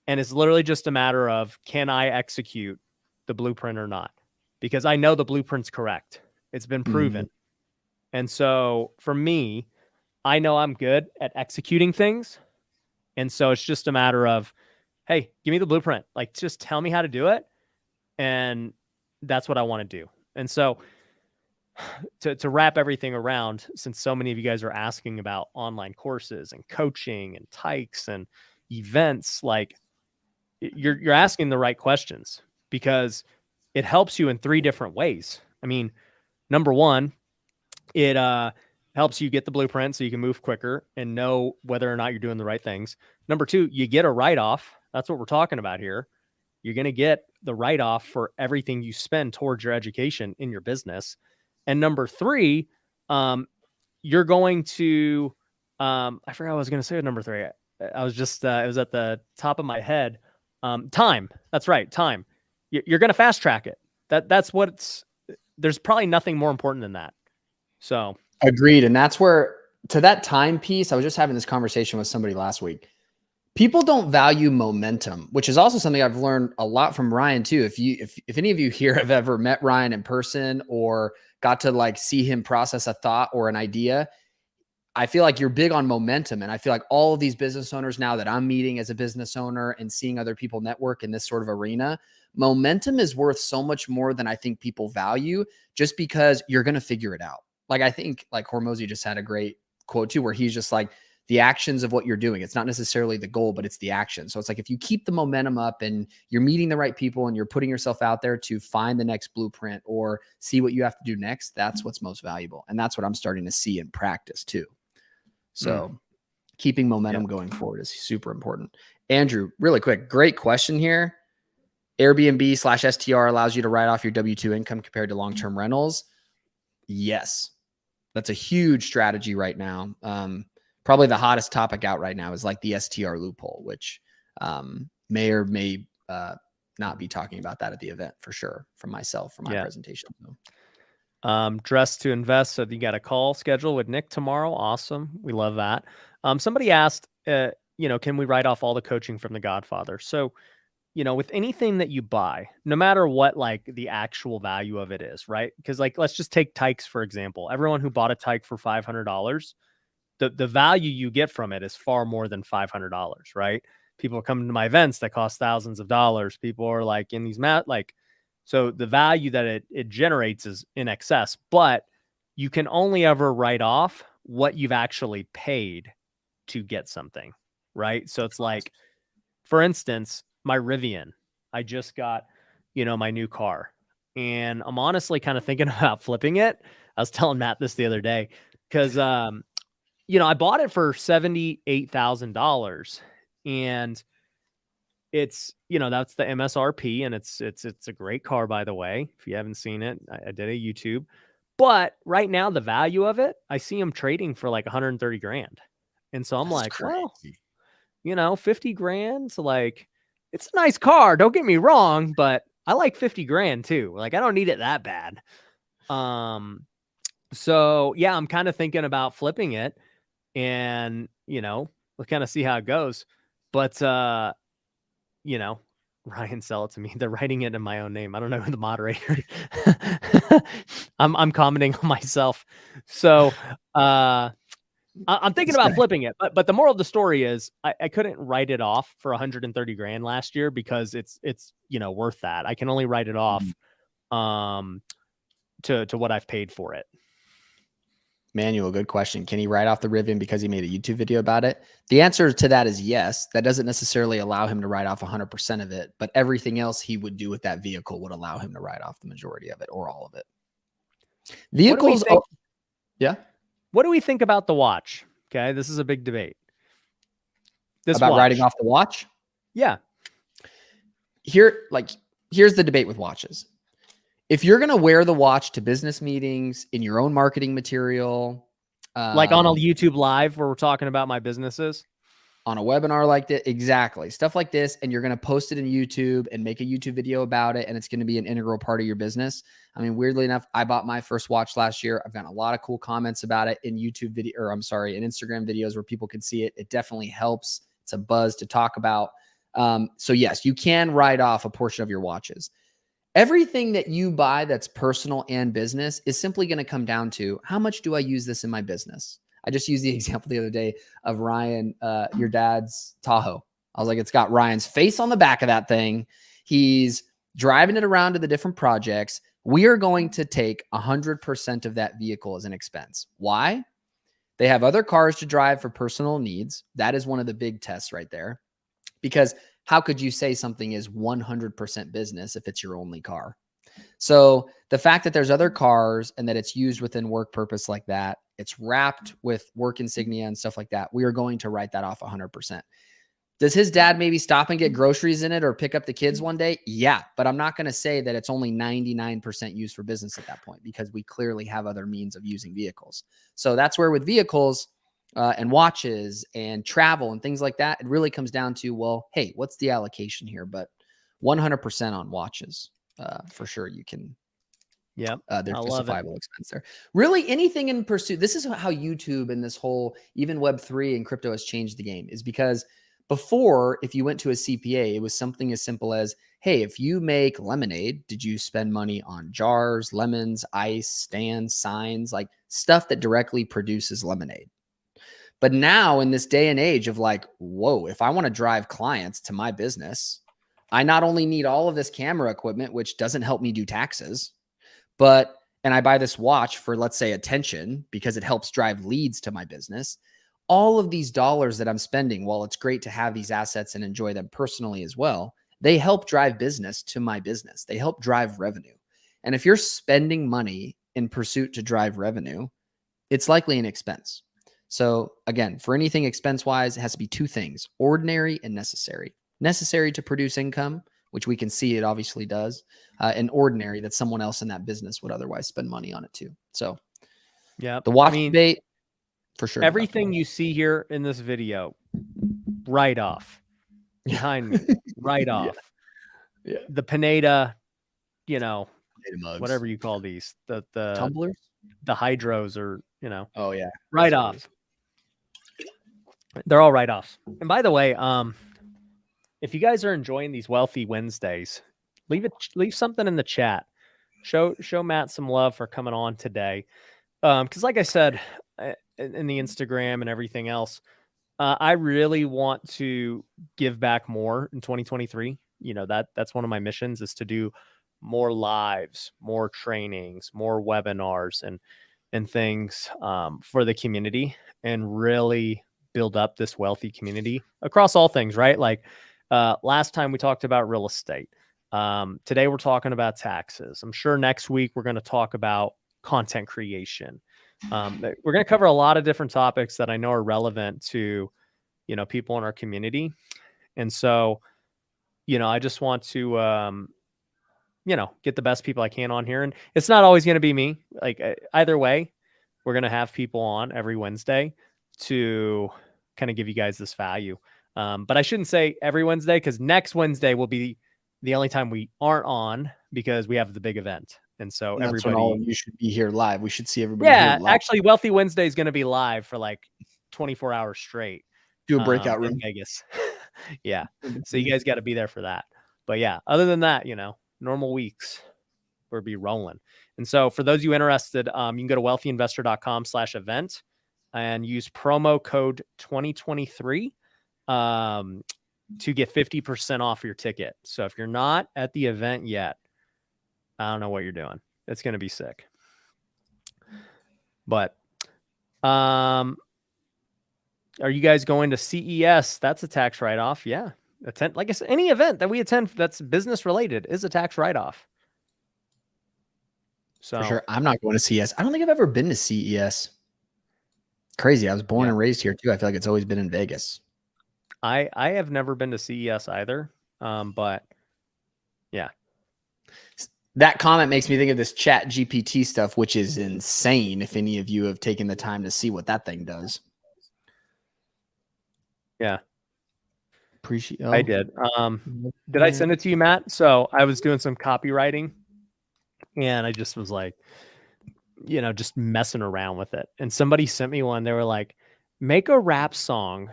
A: And it's literally just a matter of, can I execute the blueprint or not? Because I know the blueprint's correct. It's been proven. And so for me, I know I'm good at executing things. And so it's just a matter of, hey, give me the blueprint. Like, just tell me how to do it. And that's what I want to do. And so to wrap everything around, since so many of you guys are asking about online courses and coaching and tykes and events, like, you're asking the right questions because it helps you in 3 different ways. I mean, number 1, it helps you get the blueprint so you can move quicker and know whether or not you're doing the right things. Number 2, you get a write-off. That's what we're talking about here. You're going to get the write-off for everything you spend towards your education in your business. And number 3, you're going to, I forgot what I was going to say with number 3. I was just, it was at the top of my head. Time. That's right. Time. You're going to fast track it. That's there's probably nothing more important than that. So
B: agreed. And that's where, to that time piece, I was just having this conversation with somebody last week. People don't value momentum, which is also something I've learned a lot from Ryan too. If any of you here have ever met Ryan in person or got to like see him process a thought or an idea, I feel like you're big on momentum. And I feel like all of these business owners now that I'm meeting as a business owner and seeing other people network in this sort of arena, momentum is worth so much more than I think people value, just because you're going to figure it out. Like, I think like Hormozy just had a great quote too, where he's just like, the actions of what you're doing. It's not necessarily the goal, but it's the action. So it's like, if you keep the momentum up and you're meeting the right people and you're putting yourself out there to find the next blueprint or see what you have to do next, that's what's most valuable. And that's what I'm starting to see in practice too. So keeping momentum going forward is super important. Andrew, really quick, great question here. Airbnb/STR allows you to write off your W-2 income compared to long-term rentals. Yes. That's a huge strategy right now. Probably the hottest topic out right now is like the STR loophole, which may or may not be talking about that at the event for sure from myself, from my presentation.
A: Dress to Invest said you got a call scheduled with Nick tomorrow. Awesome. We love that. Somebody asked, can we write off all the coaching from The Godfather? So, with anything that you buy, no matter what, like the actual value of it is, right? Because like, let's just take Tykes, for example. Everyone who bought a Tyke for $500, the value you get from it is far more than $500, right? People are coming to my events that cost thousands of dollars. People are like in these so the value that it generates is in excess, but you can only ever write off what you've actually paid to get something, right? So it's like, for instance, my Rivian, I just got, my new car, and I'm honestly kind of thinking about flipping it. I was telling Matt this the other day because, I bought it for $78,000, and it's, that's the MSRP, and it's a great car, by the way. If you haven't seen it, I did a YouTube, but right now the value of it, I see them trading for like 130 grand. And so I'm like, crazy. Well, 50 grand. So like, it's a nice car. Don't get me wrong, but I like 50 grand too. Like, I don't need it that bad. So yeah, I'm kind of thinking about flipping it, and, we'll kind of see how it goes. But, Ryan, sell it to me. They're writing it in my own name. I don't know who the moderator. I'm commenting on myself. So, I'm thinking about flipping it, but the moral of the story is I couldn't write it off for 130 grand last year because it's worth that. I can only write it off, to what I've paid for it.
B: Manuel, good question. Can he write off the Rivian because he made a YouTube video about it? The answer to that is yes. That doesn't necessarily allow him to write off 100% of it, but everything else he would do with that vehicle would allow him to write off the majority of it or all of it. Vehicles. Yeah.
A: What do we think about the watch? Okay. This is a big debate.
B: About writing off the watch?
A: Yeah.
B: Here's the debate with watches. If you're going to wear the watch to business meetings, in your own marketing material,
A: like on a YouTube live where we're talking about my businesses,
B: on a webinar like that, exactly, stuff like this, and you're going to post it in YouTube and make a YouTube video about it, and it's going to be an integral part of your business. I mean, weirdly enough, I bought my first watch last year. I've gotten a lot of cool comments about it in YouTube video, in Instagram videos where people can see it. It definitely helps. It's a buzz to talk about. So yes, you can write off a portion of your watches. Everything that you buy that's personal and business is simply going to come down to, how much do I use this in my business? I just used the example the other day of Ryan, your dad's Tahoe. I was like, it's got Ryan's face on the back of that thing. He's driving it around to the different projects. We are going to take 100% of that vehicle as an expense. Why? They have other cars to drive for personal needs. That is one of the big tests right there. Because how could you say something is 100% business if it's your only car? So the fact that there's other cars and that it's used within work purpose like that, it's wrapped with work insignia and stuff like that, we are going to write that off 100%. Does his dad maybe stop and get groceries in it or pick up the kids one day? Yeah, but I'm not going to say that it's only 99% used for business at that point, because we clearly have other means of using vehicles. So that's where with vehicles, and watches and travel and things like that, it really comes down to, well, hey, what's the allocation here? But 100% on watches, for sure you can.
A: Yeah,
B: there's justifiable expense there. Really, anything in pursuit. This is how YouTube and this whole, even Web3 and crypto has changed the game, is because Before, if you went to a CPA, it was something as simple as, hey, if you make lemonade, did you spend money on jars, lemons, ice, stands, signs, like stuff that directly produces lemonade? But now in this day and age of like, whoa, if I want to drive clients to my business, I not only need all of this camera equipment, which doesn't help me do taxes, and I buy this watch for, let's say, attention because it helps drive leads to my business. All of these dollars that I'm spending, while it's great to have these assets and enjoy them personally as well, they help drive business to my business. They help drive revenue. And if you're spending money in pursuit to drive revenue, it's likely an expense. So again, for anything expense-wise, it has to be two things: ordinary and necessary. Necessary to produce income, which we can see it obviously does, and ordinary that someone else in that business would otherwise spend money on it too. So
A: yeah,
B: the watch debate, for sure.
A: Everything you see here in this video, right off behind me, right off.
B: Yeah.
A: The Pineda,
B: Pineda mugs,
A: whatever you call these, the
B: tumblers,
A: the hydros, or
B: oh yeah,
A: right off. They're all right offs. And by the way, if you guys are enjoying these Wealthy Wednesdays, leave something in the chat. Show Matt some love for coming on today. Because like I said, in the Instagram and everything else, I really want to give back more in 2023. That's one of my missions, is to do more lives, more trainings, more webinars and things for the community, and really build up this wealthy community across all things, right? Like last time we talked about real estate. Today we're talking about taxes. I'm sure next week we're going to talk about content creation. We're going to cover a lot of different topics that I know are relevant to, people in our community. And so, I just want to, get the best people I can on here. And it's not always going to be me. Like either way, we're going to have people on every Wednesday to kind of give you guys this value. But I shouldn't say every Wednesday, because next Wednesday will be the only time we aren't on, because we have the big event. And so
B: that's
A: everybody,
B: when all of you should be here live. We should see everybody.
A: Yeah,
B: here live.
A: Actually, Wealthy Wednesday is going to be live for like 24 hours straight.
B: Do a breakout room
A: in Vegas. Yeah. So you guys got to be there for that. But yeah, other than that, normal weeks, we'll be rolling. And so for those of you interested, you can go to wealthyinvestor.com/event and use promo code 2023 to get 50% off your ticket. So if you're not at the event yet, I don't know what you're doing. It's going to be sick. But are you guys going to CES? That's a tax write-off. Yeah. Like I said, any event that we attend that's business related is a tax write-off. So
B: for sure. I'm not going to CES. I don't think I've ever been to CES. Crazy. I was born and raised here too. I feel like it's always been in Vegas.
A: I have never been to CES either. But yeah.
B: That comment makes me think of this Chat GPT stuff, which is insane. If any of you have taken the time to see what that thing does.
A: Yeah.
B: Appreciate.
A: I did. Did I send it to you, Matt? So I was doing some copywriting, and I just was like, just messing around with it. And somebody sent me one. They were like, make a rap song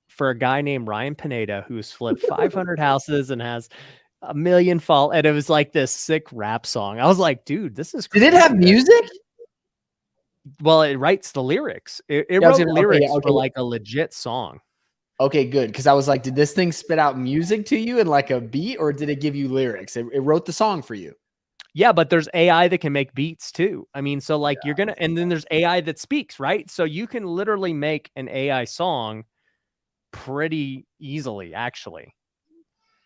A: for a guy named Ryan Pineda who's flipped 500 houses and has 1 million followers. And it was like this sick rap song. I was like, dude, this is crazy.
B: Did it have music?
A: Well, it writes the lyrics. It wrote lyrics for like a legit song.
B: Okay, good. Because I was like, did this thing spit out music to you in like a beat, or did it give you lyrics? It wrote the song for you.
A: Yeah, but there's AI that can make beats too. I mean, so like and then there's AI that speaks, right? So you can literally make an AI song pretty easily, actually.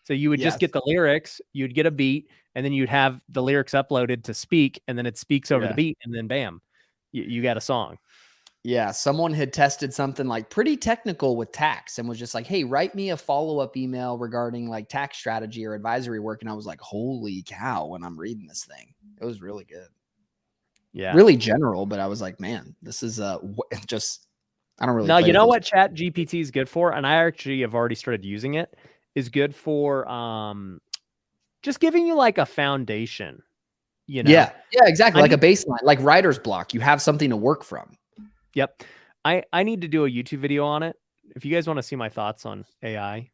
A: So you would just get the lyrics, you'd get a beat, and then you'd have the lyrics uploaded to speak, and then it speaks over the beat, and then bam, you got a song.
B: Yeah, someone had tested something like pretty technical with tax and was just like, hey, write me a follow-up email regarding like tax strategy or advisory work. And I was like, holy cow, when I'm reading this thing. It was really good.
A: Yeah.
B: Really general, but I was like, man, this is just, I don't really.
A: No, you know what Chat GPT is good for? And I actually have already started using it, is good for just giving you like a foundation,
B: Yeah, exactly. Like a baseline, like writer's block. You have something to work from.
A: Yep. I need to do a YouTube video on it. if you guys want to see my thoughts on AI,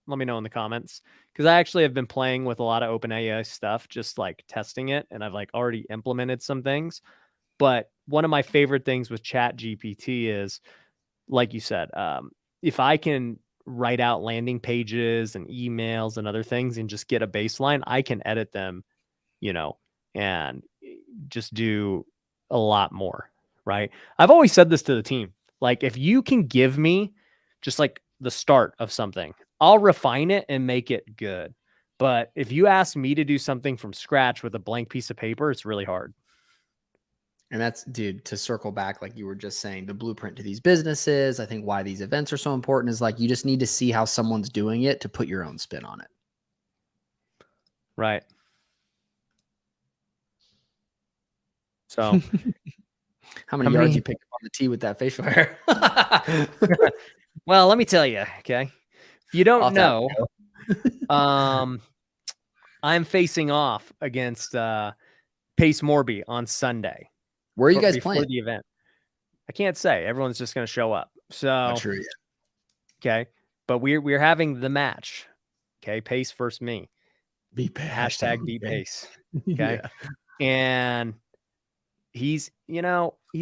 A: let me know in the comments, because I actually have been playing with a lot of OpenAI stuff, just like testing it, and I've like already implemented some things. But one of my favorite things with Chat GPT is, like you said, if I can write out landing pages and emails and other things and just get a baseline, I can edit them, and just do a lot more, right? I've always said this to the team. Like, if you can give me just like the start of something, I'll refine it and make it good. But if you ask me to do something from scratch with a blank piece of paper, it's really hard.
B: And that's, dude, to circle back, like you were just saying, the blueprint to these businesses, I think why these events are so important is like, you just need to see how someone's doing it to put your own spin on it.
A: Right. So
B: how many yards you picked up on the tee with that facial hair?
A: Well, let me tell you, okay? If you don't know, I'm facing off against Pace Morby on Sunday.
B: Where are you guys playing?
A: The event. I can't say. Everyone's just going to show up. So,
B: true, yeah.
A: Okay. But we're having the match. Okay. Pace versus me.
B: Beat Pace.
A: Hashtag beat Pace. Okay. Yeah. And he's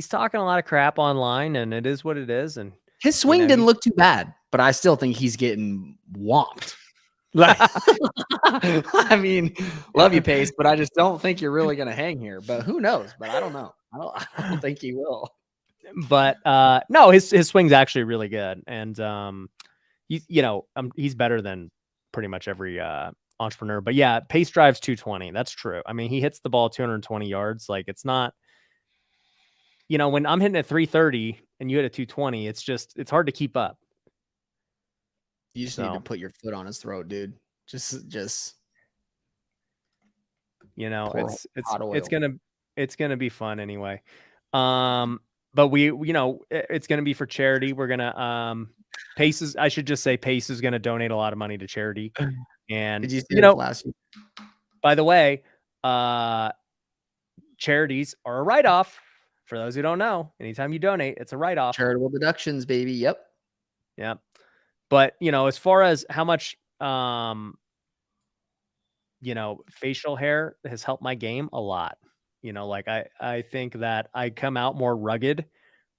A: talking a lot of crap online, and it is what it is. And
B: his swing didn't look too bad, but I still think he's getting whomped. I mean, love you, Pace, but I just don't think you're really going to hang here. But who knows? But I don't know. I don't think he will.
A: But no, his swing's actually really good, and he's better than pretty much every entrepreneur. But yeah, Pace drives 220. That's true. I mean, he hits the ball 220 yards. Like, it's not, when I'm hitting at 330 and you hit a 220, it's hard to keep up.
B: You just need to put your foot on his throat, dude. Just
A: it's gonna be fun anyway. But it's gonna be for charity. We're gonna Pace is gonna donate a lot of money to charity. And
B: did you see this last year?
A: By the way, charities are a write-off. For those who don't know, anytime you donate, it's a write-off.
B: Charitable deductions, baby. Yep.
A: But as far as how much facial hair has helped my game, a lot. Like I think that I come out more rugged.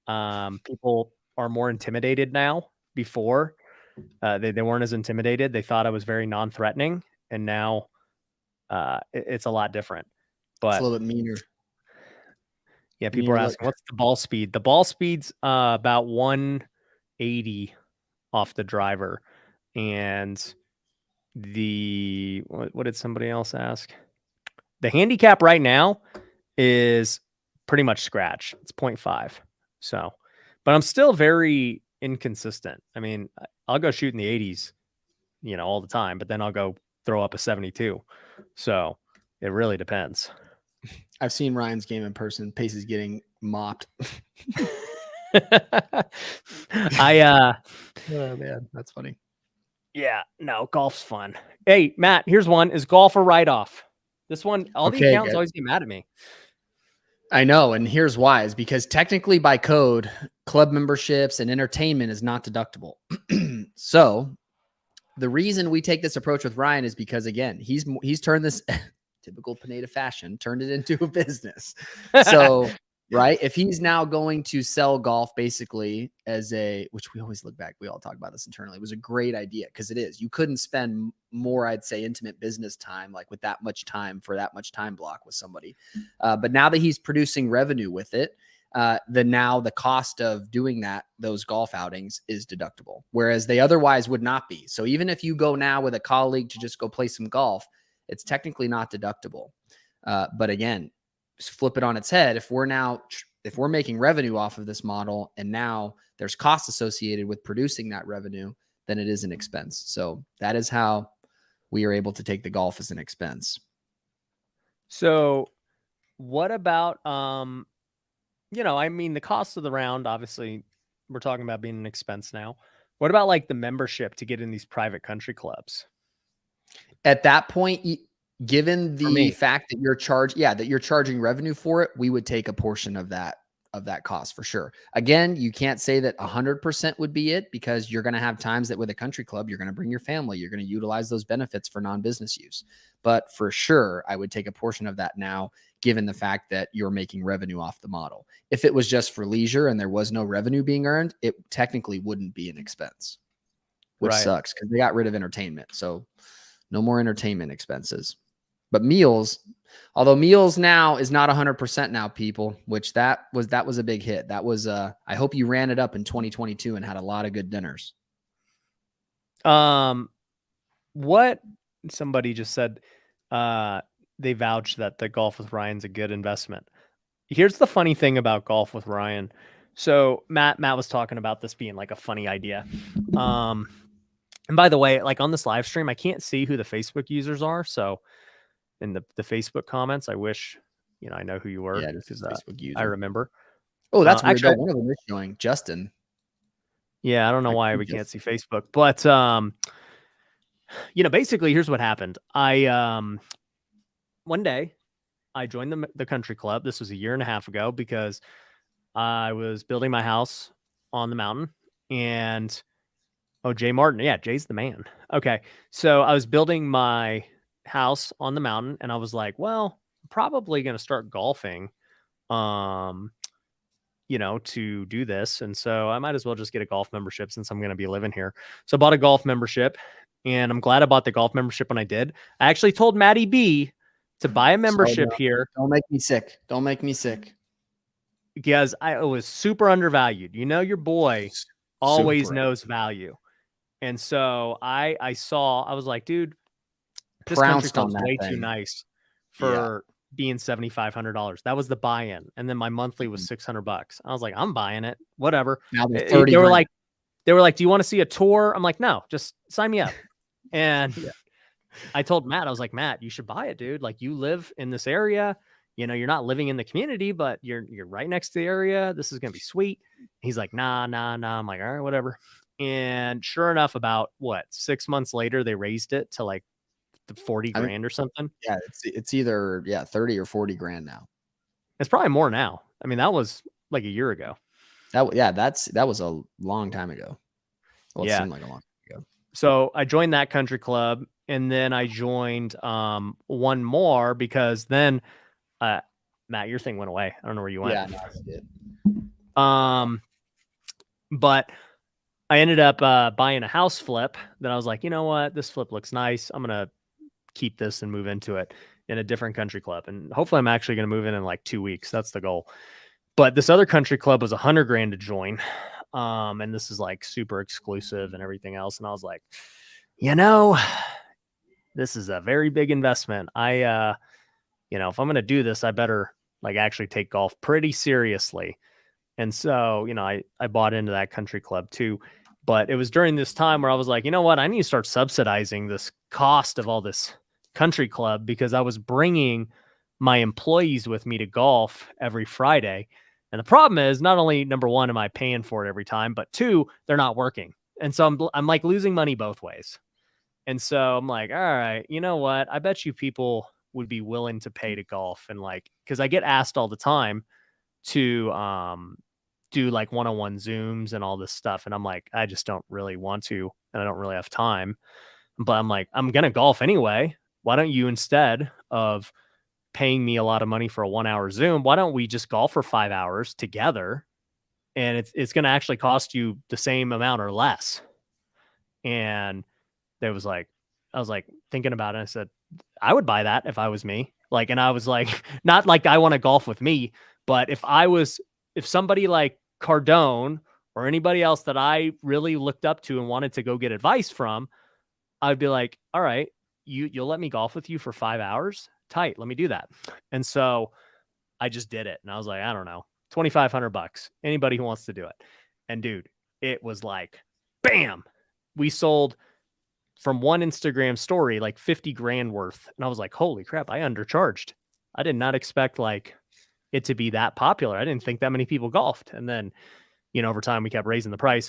A: People are more intimidated now. Before, they weren't as intimidated. They thought I was very non-threatening, and now it's a lot different. But
B: it's a little bit meaner.
A: Yeah, people are asking, what's the ball speed? The ball speed's about 180 off the driver, and what did somebody else ask? The handicap right now is pretty much scratch. It's 0.5. So, but I'm still very inconsistent. I mean, I'll go shoot in the 80s, all the time, but then I'll go throw up a 72. So it really depends.
B: I've seen Ryan's game in person. Pace is getting mopped.
A: Oh
B: man, that's funny.
A: Yeah, no, golf's fun. Hey, Matt, here's one. Is golf a write-off? This one, all the accounts always get mad at me.
B: I know, and here's why. Is because technically by code, club memberships and entertainment is not deductible. So the reason we take this approach with Ryan is because, again, he's turned this typical Pineda fashion, turned it into a business. So right, if he's now going to sell golf basically as which we always look back, we all talk about this internally, it was a great idea, because it is. You couldn't spend more, I'd say, intimate business time, like with that much time for that much time block with somebody. But now that he's producing revenue with it, the cost of doing those golf outings is deductible, whereas they otherwise would not be. So even if you go now with a colleague to just go play some golf, it's technically not deductible. But again, just flip it on its head. If we're making revenue off of this model, and now there's costs associated with producing that revenue, then it is an expense. So that is how we are able to take the golf as an expense.
A: So what about, I mean, the cost of the round, obviously we're talking about being an expense now. What about like the membership to get in these private country clubs?
B: At that point, given the fact that you're charging revenue for it, we would take a portion of that of that cost for sure. Again, you can't say that 100% would be it, because you're going to have times that with a country club, you're going to bring your family, you're going to utilize those benefits for non-business use. But for sure, I would take a portion of that now, given the fact that you're making revenue off the model. If it was just for leisure and there was no revenue being earned, it technically wouldn't be an expense, which sucks because they got rid of entertainment. So no more entertainment expenses. But meals, although meals now is not 100% now, people, which that was a big hit. That was I hope you ran it up in 2022 and had a lot of good dinners.
A: What somebody just said, they vouched that the golf with Ryan's a good investment. Here's the funny thing about golf with Ryan. So Matt was talking about this being like a funny idea. And by the way, like on this live stream, I can't see who the Facebook users are. So in the Facebook comments, I wish, I know who you were.
B: Yeah, just Facebook user.
A: I remember.
B: Oh, that's weird. Actually, one of them is showing Justin.
A: Yeah, I don't know why we can't see Facebook, but basically here's what happened. One day I joined the country club. This was a year and a half ago because I was building my house on the mountain, and Jay Martin. Yeah, Jay's the man. Okay. So I was building my house on the mountain, and I was like, well, I'm probably going to start golfing, to do this. And so I might as well just get a golf membership since I'm going to be living here. So I bought a golf membership, and I'm glad I bought the golf membership when I did. I actually told Matty B to buy a membership here.
B: Don't make me sick. Don't make me sick.
A: Because I was super undervalued. Your boy always knows value. And so I was like, dude, this country club's way too nice for being $7,500. That was the buy-in. And then my monthly was $600. I was like, I'm buying it. Whatever. They were like, do you want to see a tour? I'm like, no, just sign me up. And I told Matt, I was like, Matt, you should buy it, dude. Like, you live in this area. You're not living in the community, but you're right next to the area. This is going to be sweet. He's like, nah. I'm like, all right, whatever. And sure enough, about 6 months later, they raised it to like the 40 grand or something.
B: Yeah. It's either 30 or 40 grand now.
A: It's probably more now. I mean, that was like a year ago.
B: That was a long time ago. Well, it seemed like a long time ago.
A: So I joined that country club, and then I joined one more because then Matt, your thing went away. I don't know where you went.
B: Yeah, no, I did.
A: But I ended up buying a house flip that I was like, you know what? This flip looks nice. I'm going to keep this and move into it in a different country club. And hopefully I'm actually going to move in like 2 weeks. That's the goal. But this other country club was $100 grand to join. And this is like super exclusive and everything else. And I was like, this is a very big investment. If I'm going to do this, I better like actually take golf pretty seriously. And so, I bought into that country club too, but it was during this time where I was like, you know what, I need to start subsidizing this cost of all this country club, because I was bringing my employees with me to golf every Friday. And the problem is, not only number one, am I paying for it every time, but two, they're not working. And so I'm like losing money both ways. And so I'm like, all right, you know what? I bet you people would be willing to pay to golf. And like, cause I get asked all the time to, do like one-on-one Zooms and all this stuff. And I'm like, I just don't really want to, and I don't really have time, but I'm like, I'm going to golf anyway. Why don't you, instead of paying me a lot of money for a 1 hour Zoom, why don't we just golf for 5 hours together? And it's going to actually cost you the same amount or less. And I was like thinking about it. I said, I would buy that if I was me. Like, and I was like, not like I want to golf with me, but if somebody like Cardone or anybody else that I really looked up to and wanted to go get advice from, I'd be like, all right, you'll let me golf with you for 5 hours? Tight. Let me do that. And so I just did it. And I was like, I don't know, $2,500, anybody who wants to do it. And dude, it was like, bam, we sold from one Instagram story, like 50 grand worth. And I was like, holy crap, I undercharged. I did not expect like it to be that popular. I didn't think that many people golfed. And then, over time we kept raising the price.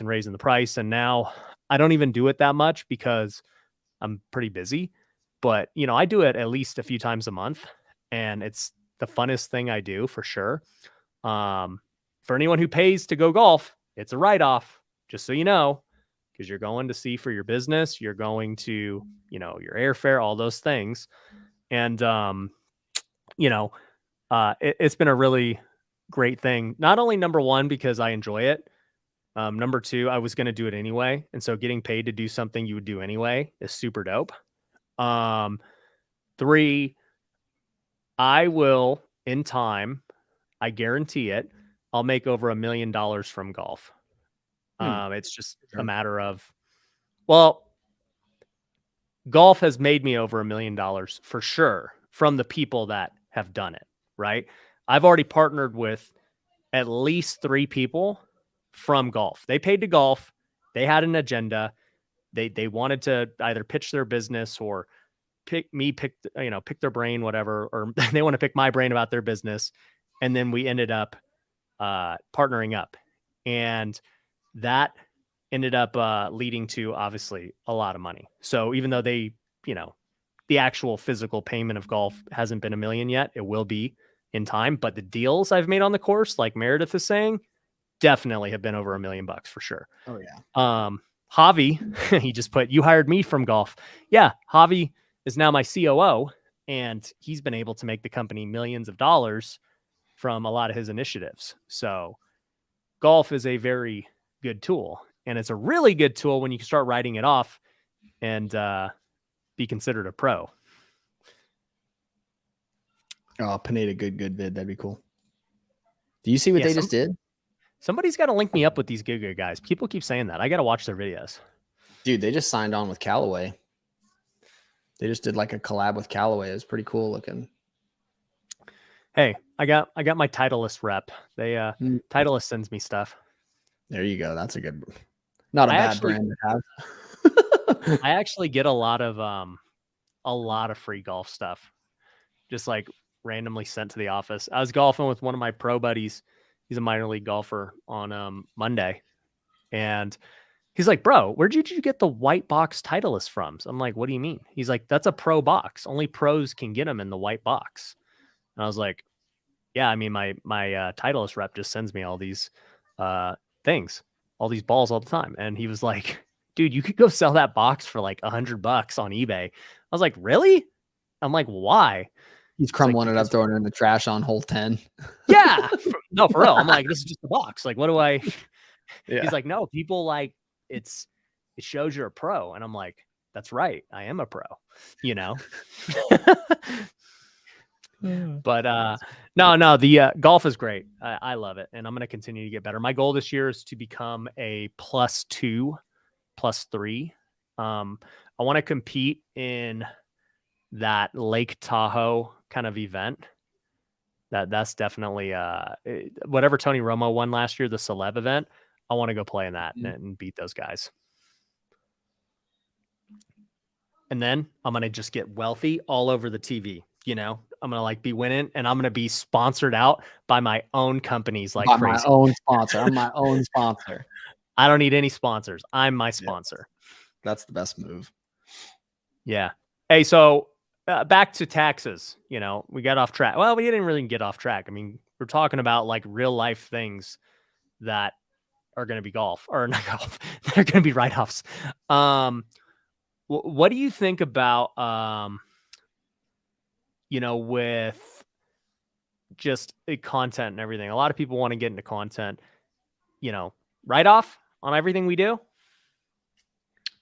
A: And now I don't even do it that much because I'm pretty busy, but I do it at least a few times a month, and it's the funnest thing I do for sure. for anyone who pays to go golf, it's a write-off, just so you know, because you're going to see for your business, you're going to, you know, your airfare, all those things. And, you know, it's been a really great thing. Not only number one, because I enjoy it. Number two, I was going to do it anyway. And so getting paid to do something you would do anyway is super dope. Three, I will in time, I guarantee it, I'll make over $1 million from golf. It's just a matter of, well, golf has made me over $1 million for sure from the people that have done it, right? I've already partnered with at least 3 people from golf. They paid to golf. They had an agenda. They wanted to either pitch their business or pick their brain, whatever, or they want to pick my brain about their business. And then we ended up partnering up, and that ended up leading to obviously a lot of money. So even though they, you know, the actual physical payment of golf hasn't been $1 million yet, it will be in time. But the deals I've made on the course, like Meredith is saying, definitely have been over $1 million for sure.
B: Oh yeah.
A: Javi, he just put, you hired me from golf. Yeah. Javi is now my COO, and he's been able to make the company millions of dollars from a lot of his initiatives. So golf is a very good tool, and it's a really good tool when you can start writing it off and be considered a pro.
B: Oh, Pineda, good vid. That'd be cool. Do you see what they just did?
A: Somebody's got to link me up with these good guys. People keep saying that. I got to watch their videos.
B: Dude, they just signed on with Callaway. They just did like a collab with Callaway. It was pretty cool looking.
A: Hey, I got my Titleist rep. They Titleist sends me stuff.
B: There you go. That's a good, not a bad brand to have.
A: I actually get a lot of free golf stuff, just like randomly sent to the office. I was golfing with one of my pro buddies. He's a minor league golfer on Monday, and he's like, "Bro, where did you get the white box Titleist from?" So I'm like, "What do you mean?" He's like, "That's a pro box. Only pros can get them in the white box." And I was like, "Yeah, I mean, my Titleist rep just sends me all these things, all these balls all the time." And he was like, "Dude, you could go sell that box for like $100 on eBay." I was like, "Really?" I'm like, "Why?"
B: He's crumbling it up, throwing it in the trash on hole 10.
A: Yeah, no, for real. I'm like, "This is just a box. Like, what do I?"
B: Yeah.
A: He's like, "No, people like it shows you're a pro." And I'm like, "That's right, I am a pro," you know. But no, the golf is great. I love it, and I'm going to continue to get better. My goal this year is to become a +2, +3. I want to compete in that Lake Tahoe kind of event. That's definitely whatever Tony Romo won last year, the celeb event. I want to go play in that and beat those guys. And then I'm going to just get wealthy all over the TV. You know, I'm going to like be winning, and I'm going to be sponsored out by my own companies like crazy.
B: My own sponsor. I'm my own sponsor.
A: I don't need any sponsors. I'm my sponsor.
B: Yeah. That's the best move.
A: Yeah. Hey, so back to taxes. You know, we got off track. Well, we didn't really get off track. I mean, we're talking about like real life things that are going to be golf or not golf. They're going to be write-offs. What do you think about, you know, with just content and everything? A lot of people want to get into content, you know, write-off on everything we do.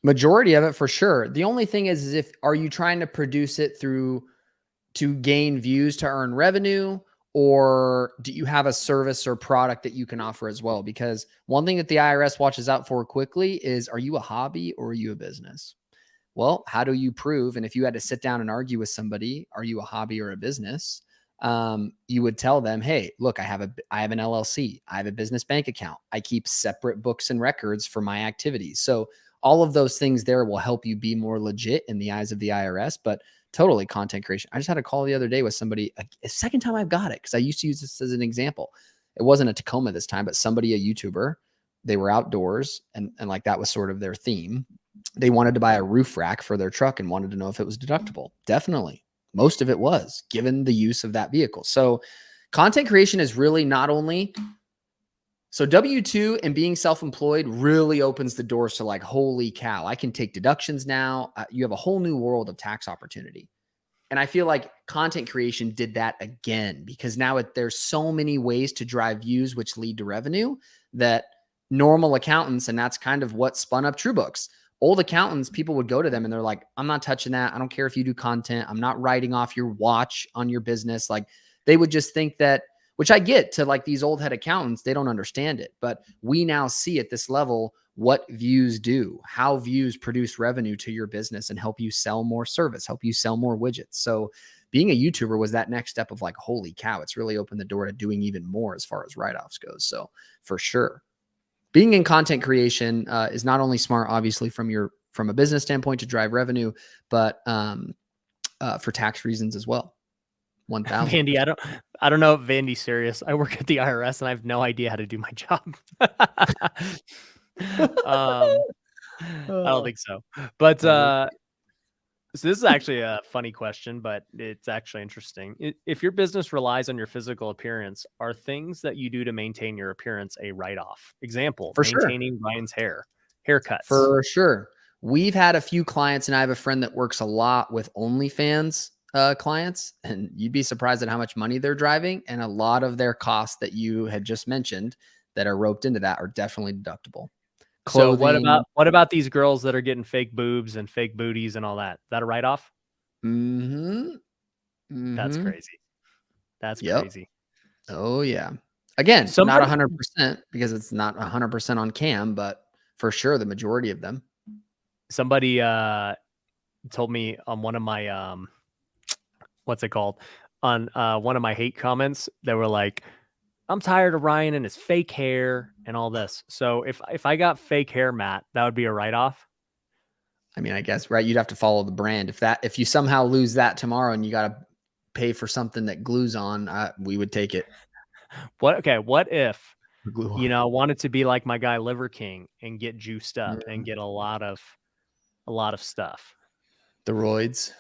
B: Majority of it for sure. The only thing is if, are you trying to produce it to gain views to earn revenue, or do you have a service or product that you can offer as well? Because one thing that the IRS watches out for quickly is, are you a hobby or are you a business? Well, how do you prove? And if you had to sit down and argue with somebody, are you a hobby or a business? You would tell them, hey, look, I have an LLC. I have a business bank account. I keep separate books and records for my activities. So all of those things there will help you be more legit in the eyes of the IRS, but totally content creation. I just had a call the other day with somebody, a second time I've got it, because I used to use this as an example. It wasn't a Tacoma this time, but somebody, a YouTuber, they were outdoors and like that was sort of their theme. They wanted to buy a roof rack for their truck and wanted to know if it was deductible. Definitely. Most of it was, given the use of that vehicle. So content creation is really not only So W-2 and being self-employed really opens the doors to like, holy cow, I can take deductions now. You have a whole new world of tax opportunity. And I feel like content creation did that again, because now there's so many ways to drive views, which lead to revenue, that normal accountants, and that's kind of what spun up Truebooks. Old accountants, people would go to them and they're like, I'm not touching that. I don't care if you do content. I'm not writing off your watch on your business. Like they would just think that, which I get to like these old head accountants, they don't understand it. But we now see at this level what views do, how views produce revenue to your business and help you sell more service, help you sell more widgets. So being a YouTuber was that next step of like, holy cow, it's really opened the door to doing even more as far as write-offs goes. So for sure, being in content creation is not only smart, obviously from a business standpoint to drive revenue, but for tax reasons as well. 1,000.
A: Vandy, I don't know if Vandy's serious. I work at the IRS and I have no idea how to do my job. I don't think so. But so this is actually a funny question, but it's actually interesting. If your business relies on your physical appearance, are things that you do to maintain your appearance a write-off? Example,
B: For
A: maintaining Ryan's haircuts.
B: For sure. We've had a few clients, and I have a friend that works a lot with OnlyFans clients, and you'd be surprised at how much money they're driving. And a lot of their costs that you had just mentioned that are roped into that are definitely deductible. Clothing.
A: So what about these girls that are getting fake boobs and fake booties and all that? Is that a write-off? That's crazy. That's crazy.
B: Oh yeah. Again, not 100% because it's not 100% on cam, but for sure the majority of them.
A: Somebody told me on one of my what's it called? On one of my hate comments, they were like, I'm tired of Ryan and his fake hair and all this. So if I got fake hair, Matt, that would be a write-off.
B: I mean, I guess, right. You'd have to follow the brand. If you somehow lose that tomorrow and you got to pay for something that glues on, we would take it.
A: What if, I wanted to be like my guy Liver King and get juiced up and get a lot of stuff.
B: The roids.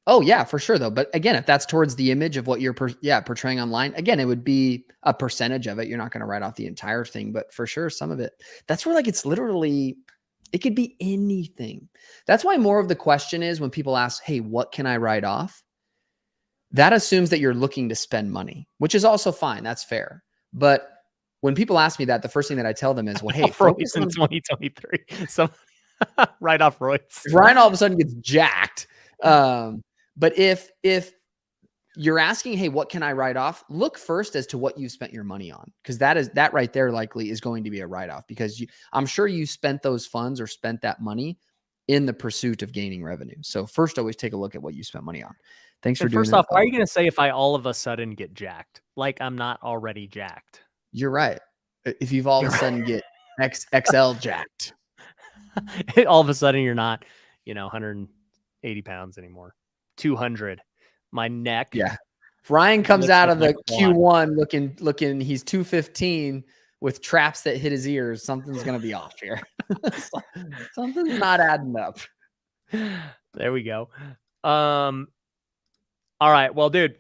B: Oh yeah, for sure though. But again, if that's towards the image of what you're portraying online, again, it would be a percentage of it. You're not going to write off the entire thing, but for sure, some of it. That's where like it's literally, it could be anything. That's why more of the question is when people ask, hey, what can I write off? That assumes that you're looking to spend money, which is also fine. That's fair. But when people ask me that, the first thing that I tell them is, well, hey, focus
A: on 2023. So write off roids.
B: If Ryan all of a sudden gets jacked. But if you're asking, hey, what can I write off? Look first as to what you spent your money on, because that right there likely is going to be a write-off, because I'm sure you spent those funds or spent that money in the pursuit of gaining revenue. So first, always take a look at what you spent money on. Thanks for doing that.
A: First off, why are you going to say if I all of a sudden get jacked? Like I'm not already jacked.
B: You're right. If you've all of a sudden get XL jacked.
A: All of a sudden you're not, 180 pounds anymore. 200. My neck.
B: Yeah. If Ryan comes out of the Q1 looking, he's 215 with traps that hit his ears, something's going to be off here. Something's not adding up.
A: There we go. All right. Well, dude,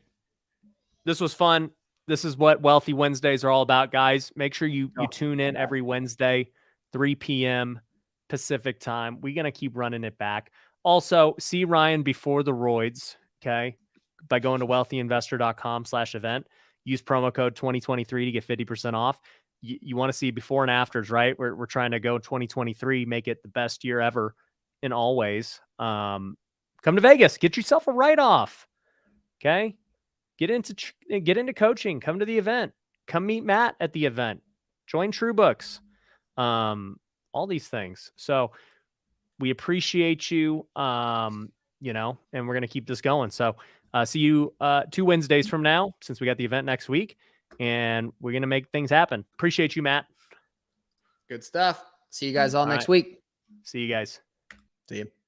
A: this was fun. This is what Wealthy Wednesdays are all about, guys. Make sure you tune in every Wednesday, 3 p.m. Pacific time. We're going to keep running it back. Also, see Ryan before the roids, okay, by going to wealthyinvestor.com/event. Use promo code 2023 to get 50% off. You want to see before and afters, right? We're trying to go 2023, make it the best year ever in all ways. Come to Vegas. Get yourself a write-off, okay? Get into coaching. Come to the event. Come meet Matt at the event. Join Truebooks. All these things. So we appreciate you, and we're going to keep this going. So see you 2 Wednesdays from now, since we got the event next week, and we're going to make things happen. Appreciate you, Matt.
B: Good stuff. See you guys all next week.
A: See you guys.
B: See you.